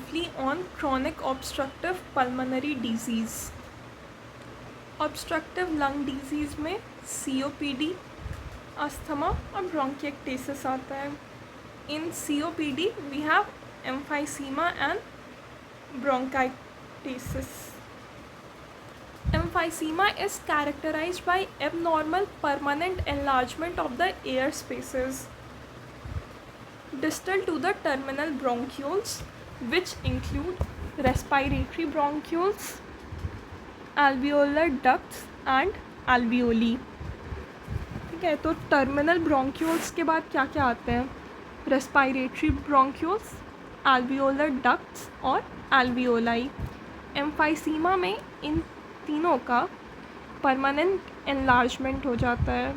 briefly on chronic obstructive pulmonary disease. Obstructive lung disease में COPD, asthma और bronchiectasis आता है. In COPD we have emphysema and bronchiectasis. Emphysema is characterized by abnormal permanent enlargement of the air spaces distal to the terminal bronchioles, which include respiratory bronchioles, alveolar ducts and alveoli. ठीक है, तो terminal bronchioles के बाद क्या क्या आते हैं? Respiratory bronchioles, alveolar ducts और alveoli. एम्फाइसीमा में इन तीनों का परमानेंट एनलार्जमेंट हो जाता है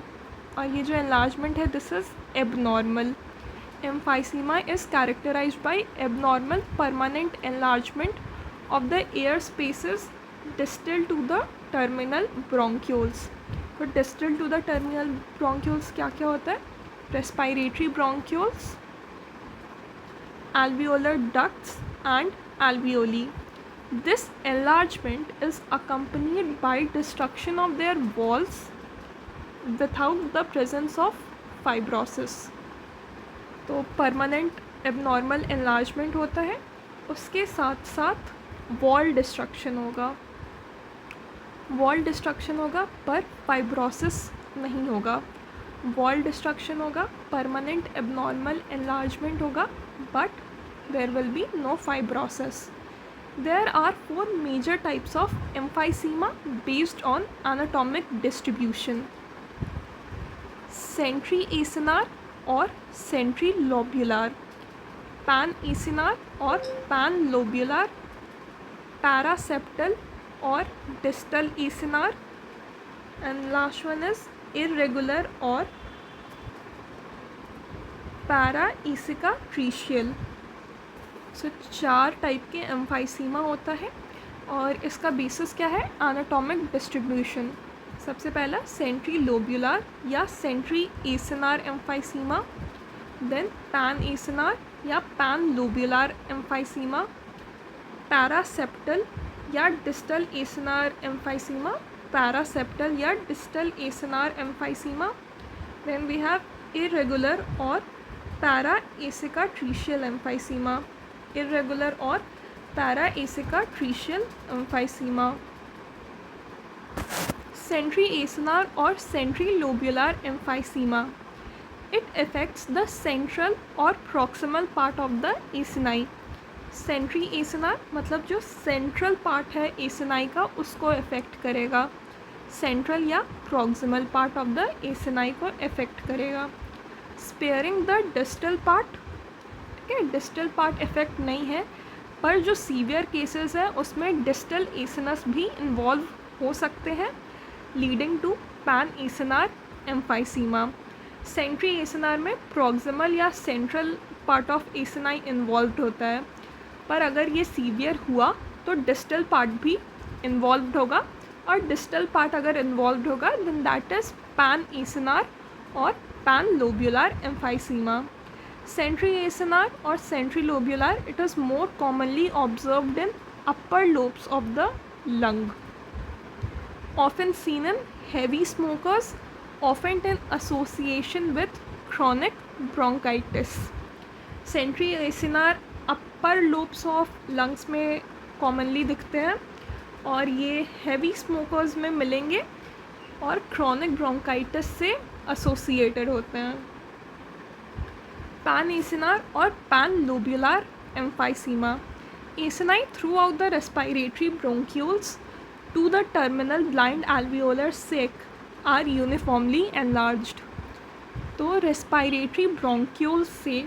और ये जो एनलार्जमेंट है this is abnormal. Emphysema is characterized by abnormal permanent enlargement of the air spaces distal to the terminal bronchioles. तो distal to the terminal bronchioles क्या क्या होता है? Respiratory bronchioles, alveolar ducts and alveoli. This enlargement is accompanied by destruction of their walls without the presence of fibrosis. तो permanent abnormal enlargement होता है, उसके साथ साथ वॉल डिस्ट्रक्शन होगा. वॉल डिस्ट्रक्शन होगा पर फाइब्रोसिस नहीं होगा. वॉल डिस्ट्रक्शन होगा, परमानेंट एबनॉर्मल एनलार्जमेंट होगा, but there will be no fibrosis. There are 4 major types of emphysema based on anatomic distribution. Centriacinar और centrilobular, panacinar और panlobular, paraseptal और distal acinar, and last one is irregular और पैराइसिका ट्रीशियल. सो 4 type के emphysema होता है और इसका बेसिस क्या है? Anatomic distribution. सबसे पहला सेंट्रीलोब्यूलर या सेंट्रीएसिनार एम्फाइसीमा, देन पैनएसिनार या पैनलोब्यूलर एम्फाइसीमा, पैरासेप्टल या डिस्टल एसिनार एम्फाइसीमा, पैरासेप्टल या distal acinar emphysema, then we have irregular और पैराएसिका ट्रीशियल एम्फाइसीमा. इरेगुलर और पैराएसिका ट्रीशियल एम्फाइसीमा. सेंट्रीएसिनार और centrilobular emphysema. It affects the central और proximal part of the acini. Centriacinar मतलब जो central part है acini का उसको अफेक्ट करेगा. सेंट्रल या proximal part of the acini को अफेक्ट करेगा. Sparing the distal part. ठीक है, डिस्टल पार्ट इफेक्ट नहीं है पर जो सीवियर केसेस है उसमें डिस्टल एसिनस भी इन्वॉल्व हो सकते हैं, लीडिंग टू पैनएसिनार एम्फाइसीमा. सेंट्रीएसिनार में प्रॉक्सिमल या central part of acini involve होता है, पर अगर ये सीवियर हुआ तो डिस्टल पार्ट भी इन्वॉल्व होगा और डिस्टल पार्ट अगर इन्वॉल्व होगा देन दैट इज़ पैनएसिनार और panlobular emphysema. Centriacinar or centrilobular, it is more commonly observed in upper lobes of the lung. Often seen in heavy smokers, often in association with chronic bronchitis. Centriacinar upper lobes of lungs में commonly दिखते हैं और ये heavy smokers में मिलेंगे और chronic bronchitis से associated होते हैं. पैनएसिनार और panlobular emphysema. Acini throughout the respiratory bronchioles to the terminal blind alveolar sac are uniformly enlarged. तो रेस्पायरेटरी ब्रोंक्यूल्स से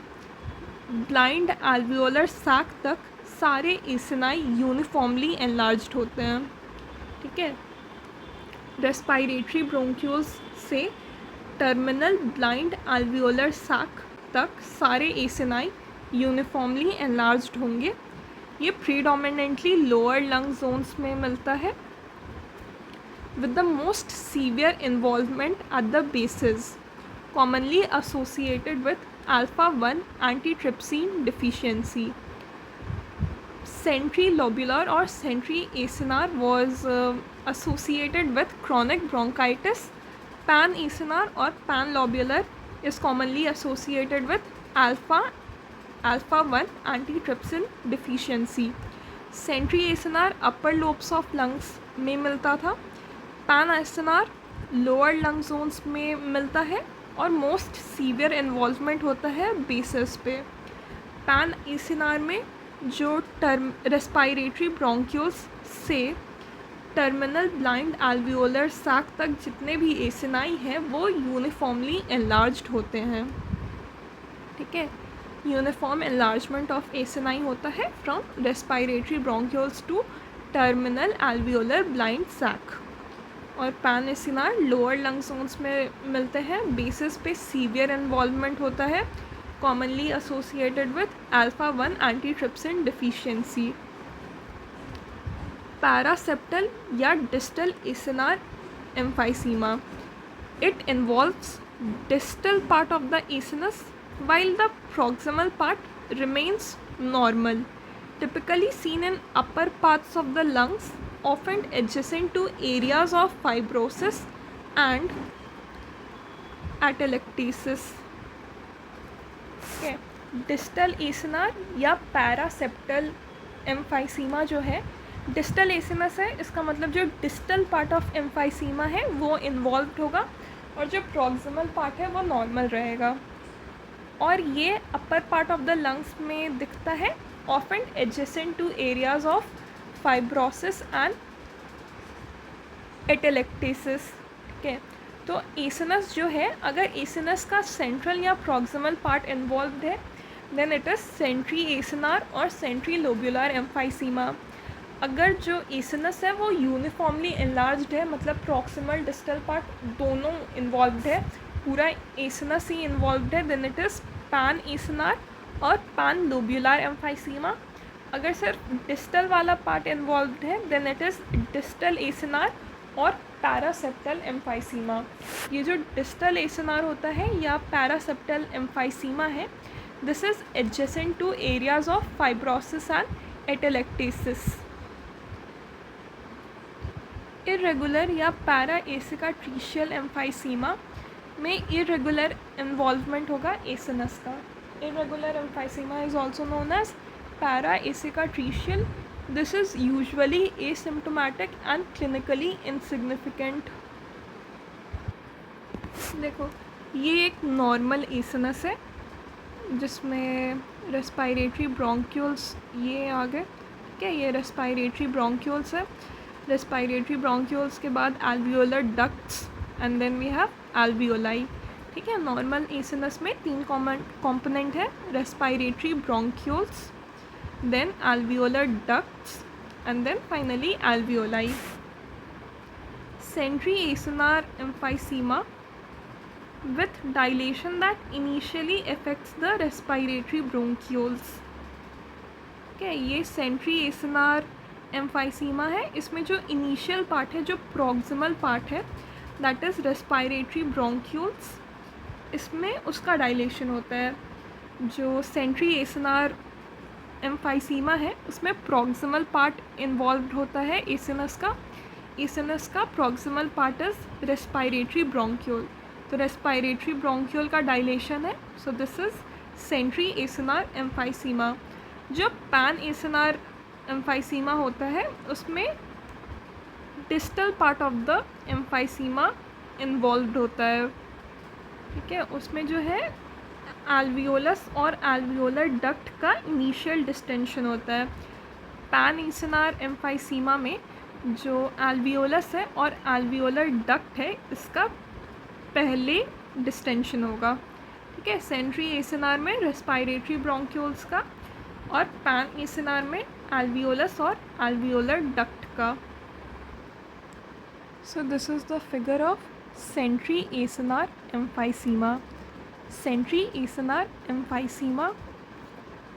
ब्लाइंड alveolar sac तक सारे एसिनाई यूनिफॉर्मली एनलार्ज्ड होते हैं. ठीक है, रेस्पायरेटरी ब्रोंक्यूल्स से टर्मिनल ब्लाइंड alveolar sac तक सारे एसिनाई यूनिफॉर्मली एनलार्ज्ड होंगे. ये प्रीडोमिनेंटली लोअर लंग जोन्स में मिलता है with the most severe involvement at the bases, commonly associated with alpha-1 antitrypsin deficiency. Centrilobular और centriacinar was associated with chronic bronchitis. Pan-acinar or pan-lobular is commonly associated with alpha 1 antitrypsin deficiency. Centri-acinar upper lobes of lungs में मिलता था. Pan-acinar lower lung zones में मिलता है और most severe involvement होता है bases पे. Pan-acinar में जो रेस्पायरेटरी ब्रोंक्यूल्स से टर्मिनल ब्लाइंड एल्वियोलर सैक तक जितने भी एसिनाई हैं वो यूनिफॉर्मली एनलार्ज्ड होते हैं. ठीक है, यूनिफॉर्म एनलार्जमेंट ऑफ एसिनाई होता है फ्रॉम respiratory bronchioles to terminal alveolar blind sac. और panacinar lower lung zones में मिलते हैं. बेसिस पे सीवियर इन्वॉल्वमेंट होता है, commonly associated with alpha 1 antitrypsin deficiency. Paraseptal या distal acinar emphysema. It involves distal part of the acinus while the proximal part remains normal. Typically seen in upper parts of the lungs, often adjacent to areas of fibrosis and atelectasis. Distal acinar या paraseptal emphysema जो है, distal acinus है, इसका मतलब जो distal part of emphysema है वो involve होगा और जो प्रॉक्सिमल पार्ट है वो नॉर्मल रहेगा. और ये upper part of the lungs में दिखता है, often adjacent to areas of fibrosis and atelectasis. ठीक है, तो एसिनस जो है, अगर एसिनस का सेंट्रल या प्रॉक्सिमल पार्ट इन्वॉल्व्ड है then it is centriacinar और सेंट्री लोब्यूलर एम्फाइसीमा. अगर जो एसिनस है वो यूनिफॉर्मली एनलार्ज्ड है, मतलब प्रॉक्सिमल डिस्टल पार्ट दोनों इन्वॉल्व्ड है, पूरा एसिनस ही इन्वॉल्व्ड है, then it is panacinar और पैन लोब्यूलर एम्फाइसीमा. अगर सिर्फ डिस्टल वाला पार्ट इन्वॉल्व्ड है then it is distal acinar और पैरासेप्टल एम्फाइसीमा. ये जो डिस्टल एसिनार होता है या पैरासेप्टल एम्फाइसीमा है, this is adjacent to areas of fibrosis and atelectasis. Irregular या पैरा एसिकाट्रीशियल एम्फाइसीमा में इरेगुलर इन्वॉल्वमेंट होगा एसिनस का. Irregular emphysema is also known as paracicatricial. This is usually asymptomatic and clinically insignificant. देखो, ये एक normal acinus है जिसमें respiratory bronchioles ये आ गए. ठीक है, ये रेस्पायरेटरी ब्रोंक्यूल्स है. रेस्पायरेटरी ब्रोंक्यूल्स के बाद alveolar ducts and then we have alveoli. ठीक है, नॉर्मल एसिनस में 3 कॉमन कॉम्पोनेंट है, respiratory bronchioles, then alveolar ducts and then finally alveoli. Centri acinar emphysema with dilation that initially affects the respiratory bronchioles. Okay, ये centri acinar emphysema है. इसमें जो initial part है, जो proximal part है, that is respiratory bronchioles, इसमें उसका dilation होता है. जो centri acinar एम्फाइसीमा है उसमें प्रॉक्सिमल पार्ट इन्वॉल्व होता है एसिनस का. एसिनस का proximal part is respiratory bronchiole. तो रेस्पायरेटरी ब्रोंक्यूल का डायलेशन है. So this is centriacinar emphysema. जो पैन एसिनार एम्फाइसीमा होता है उसमें distal part of the emphysema involve होता है. ठीक है, उसमें जो है एल्वियोलस और एल्वियोलर डक्ट का इनिशियल डिस्टेंशन होता है. पैन एसिनार एम्फाइसीमा में जो एल्वियोलस है और एल्वियोलर डक्ट है इसका पहले डिस्टेंशन होगा. ठीक है, सेंट्री एसिनार में रेस्पायरेटरी ब्रोंक्यूल्स का और पैन एसिनार में एल्वियोलस और एल्वियोलर डक्ट का. So this is the figure of centriacinar emphysema. Centriacinar emphysema,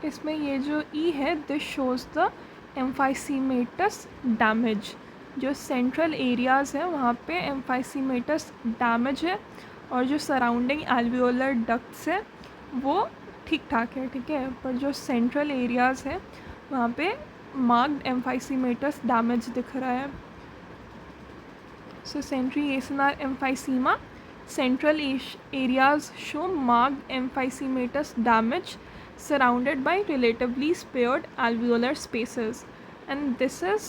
इसमें ये जो ई है this shows the emphysematous damage. जो सेंट्रल एरियाज़ हैं वहाँ पे एम्फाइसीमेटस डैमेज है और जो सराउंडिंग एल्वियोलर डक्ट्स है वो ठीक ठाक है. ठीक है, पर जो सेंट्रल एरियाज़ हैं वहाँ पे मार्क्ड एम्फाइसीमेटस डैमेज दिख रहा है। So centriacinar emphysema, central areas show marked emphysematous damage surrounded by relatively spared alveolar spaces, and this is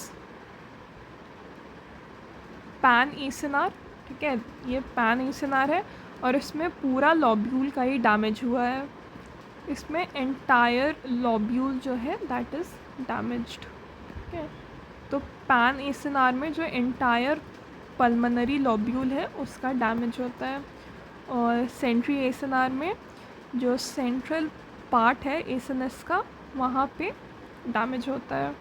pan acinar. ठीक है, ये पैन एसिनार है और इसमें पूरा लॉब्यूल का ही डैमेज हुआ है। इसमें एंटायर लॉब्यूल जो है दैट इज़ डैमेज्ड। ठीक है, तो पैन एसिनार में जो एंटायर पल्मोनरी लॉब्यूल है उसका डैमेज होता है, और सेंट्री एसिनार में जो सेंट्रल पार्ट है एसिनस का वहाँ पे डैमेज होता है।